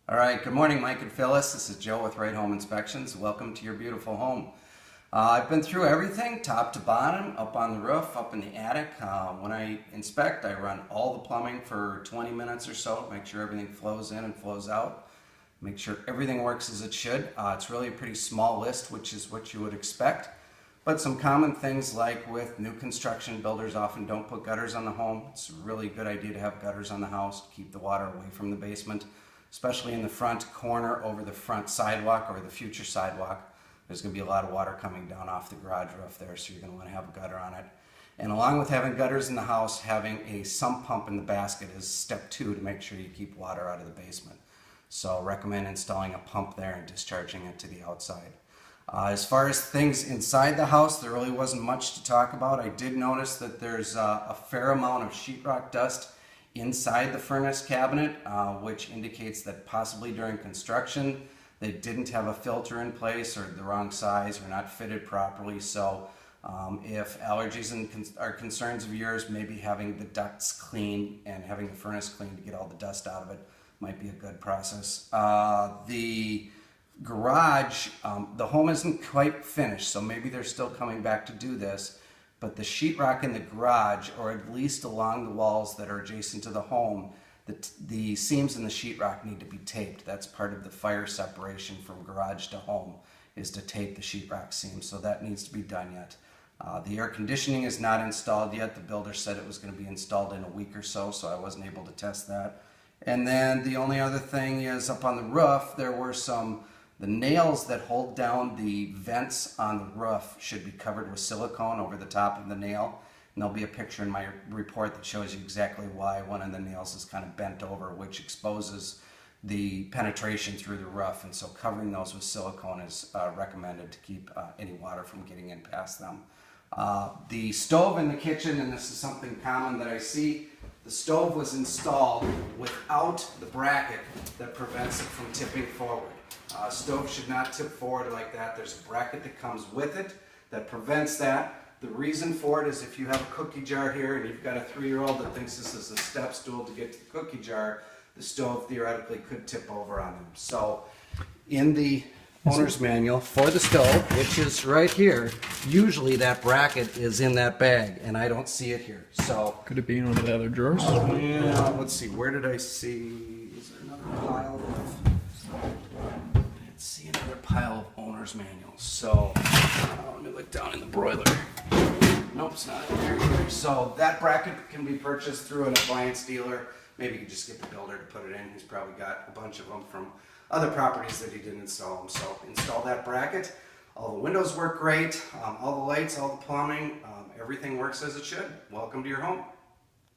All right, good morning, Mike and Phyllis. This is Joe with Right Home Inspections. Welcome to your beautiful home. I've been through everything, top to bottom, up on the roof, up in the attic. When I inspect, I run all the plumbing for 20 minutes or so, make sure everything flows in and flows out, make sure everything works as it should. It's really a pretty small list, which is what you would expect. But some common things like with new construction, builders often don't put gutters on the home. It's a really good idea to have gutters on the house to keep the water away from the basement, especially in the front corner over the front sidewalk or the future sidewalk. There's going to be a lot of water coming down off the garage roof there, so you're going to want to have a gutter on it. And along with having gutters in the house, having a sump pump in the basket is step 2 to make sure you keep water out of the basement. So recommend installing a pump there and discharging it to the outside. As far as things inside the house, there really wasn't much to talk about. I did notice that there's a fair amount of sheetrock dust inside the furnace cabinet, which indicates that possibly during construction they didn't have a filter in place or the wrong size or not fitted properly. So if allergies are concerns of yours, maybe having the ducts clean and having the furnace clean to get all the dust out of it might be a good process. The garage, the home isn't quite finished, so maybe they're still coming back to do this, but the sheetrock in the garage, or at least along the walls that are adjacent to the home, the seams in the sheetrock need to be taped. That's part of the fire separation from garage to home, is to tape the sheetrock seams, so that needs to be done yet. The air conditioning is not installed yet. The builder said it was going to be installed in a week or so, so I wasn't able to test that. And then the only other thing is up on the roof, there were the nails that hold down the vents on the roof should be covered with silicone over the top of the nail. And there'll be a picture in my report that shows you exactly why one of the nails is kind of bent over, which exposes the penetration through the roof. And so covering those with silicone is recommended to keep any water from getting in past them. The stove in the kitchen, and this is something common that I see, the stove was installed without the bracket that prevents it from tipping forward. Stove should not tip forward like that. There's a bracket that comes with it that prevents that. The reason for it is if you have a cookie jar here and you've got a 3-year-old that thinks this is a step stool to get to the cookie jar, the stove theoretically could tip over on them. So in the owner's manual for the stove, which is right here, usually that bracket is in that bag, and I don't see it here. So could it be in one of the other drawers? Yeah, let's see. Where did I see? Is there another pile of? Let's see another pile of owner's manuals. So let me look down in the broiler. Nope, it's not in there either. So that bracket can be purchased through an appliance dealer. Maybe you could just get the builder to put it in. He's probably got a bunch of them from other properties that he didn't install them. So install that bracket. All the windows work great. All the lights, all the plumbing, everything works as it should. Welcome to your home.